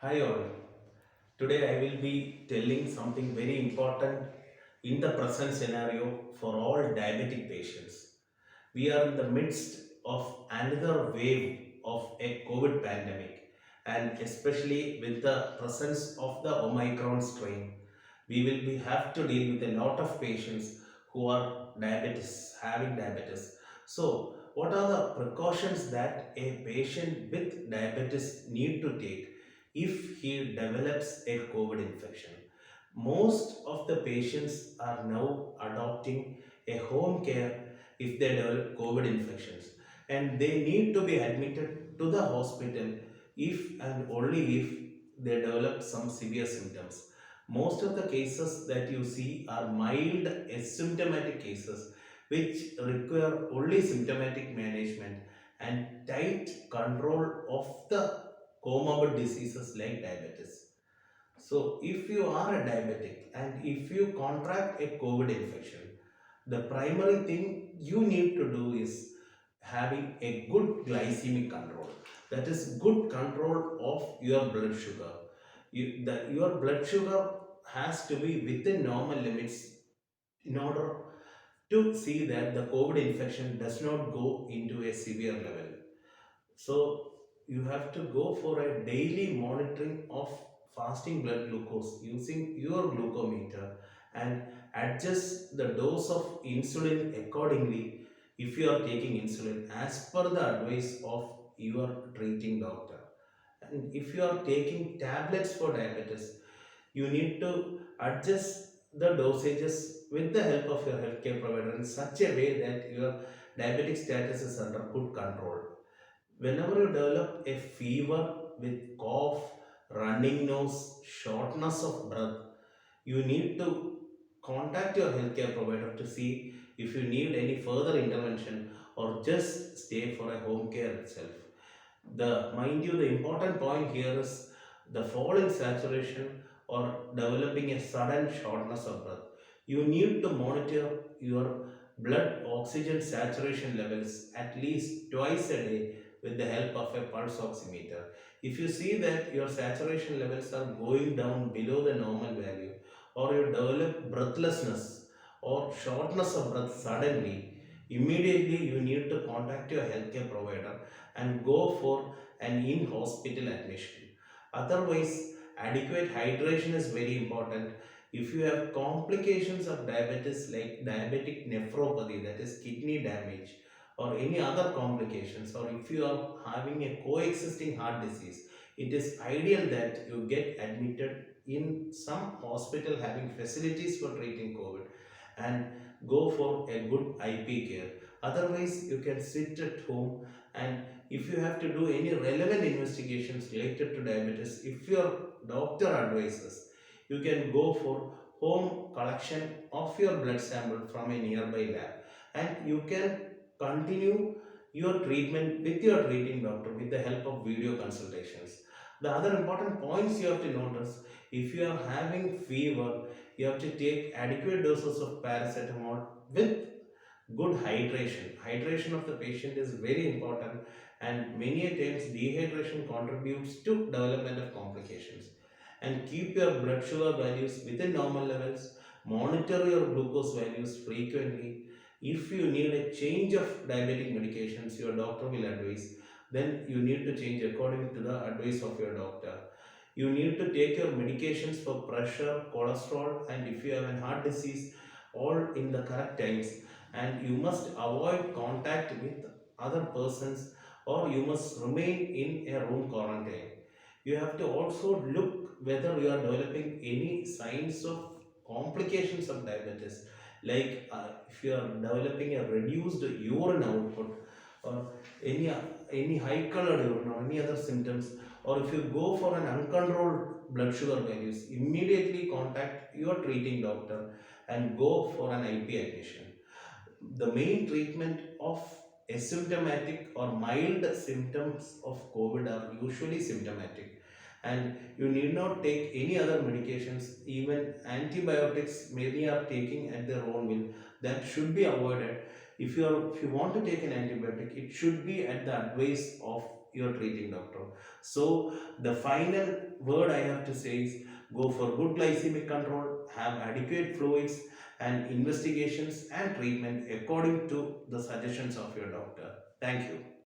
Hi all. Today I will be telling something very important in the present scenario for all diabetic patients. We are in the midst of another wave of a COVID pandemic, and especially with the presence of the Omicron strain, we will have to deal with a lot of patients who are having diabetes. So what are the precautions that a patient with diabetes need to take if he develops a COVID infection? Most of the patients are now adopting a home care if they develop COVID infections, and they need to be admitted to the hospital if and only if they develop some severe symptoms. Most of the cases that you see are mild asymptomatic cases which require only symptomatic management and tight control of the comorbid diseases like diabetes. So, if you are a diabetic and if you contract a COVID infection, the primary thing you need to do is having a good glycemic control. That is good control of your blood sugar. Your blood sugar has to be within normal limits in order to see that the COVID infection does not go into a severe level. So you have to go for a daily monitoring of fasting blood glucose using your glucometer and adjust the dose of insulin accordingly if you are taking insulin as per the advice of your treating doctor. And if you are taking tablets for diabetes, you need to adjust the dosages with the help of your healthcare provider in such a way that your diabetic status is under good control. Whenever you develop a fever with cough, running nose, shortness of breath, you need to contact your healthcare provider to see if you need any further intervention or just stay for a home care itself. The mind you, the important point here is the fall in saturation or developing a sudden shortness of breath. You need to monitor your blood oxygen saturation levels at least twice a day with the help of a pulse oximeter. If you see that your saturation levels are going down below the normal value, or you develop breathlessness or shortness of breath suddenly, immediately you need to contact your healthcare provider and go for an in-hospital admission. Otherwise, adequate hydration is very important. If you have complications of diabetes like diabetic nephropathy, that is kidney damage, or any other complications, or if you are having a coexisting heart disease, it is ideal that you get admitted in some hospital having facilities for treating COVID and go for a good IP care. Otherwise, you can sit at home, and if you have to do any relevant investigations related to diabetes, if your doctor advises, you can go for home collection of your blood sample from a nearby lab, and you can continue your treatment with your treating doctor with the help of video consultations. The other important points you have to notice: if you are having fever, you have to take adequate doses of paracetamol with good hydration. Hydration of the patient is very important, and many a times dehydration contributes to development of complications. And keep your blood sugar values within normal levels. Monitor your glucose values frequently. If you need a change of diabetic medications, your doctor will advise. Then you need to change according to the advice of your doctor. You need to take your medications for pressure, cholesterol, and if you have a heart disease, all in the correct times. And you must avoid contact with other persons, or you must remain in a room quarantine. You have to also look whether you are developing any signs of complications of diabetes, like if you are developing a reduced urine output, or any any high colored urine, or any other symptoms, or if you go for an uncontrolled blood sugar values, immediately contact your treating doctor and go for an IP admission. The main treatment of asymptomatic or mild symptoms of COVID are usually symptomatic, and you need not take any other medications. Even antibiotics many are taking at their own will, that should be avoided. If you want to take an antibiotic, it should be at the advice of your treating doctor. So the final word I have to say is go for good glycemic control, have adequate fluids and investigations and treatment according to the suggestions of your doctor. Thank you.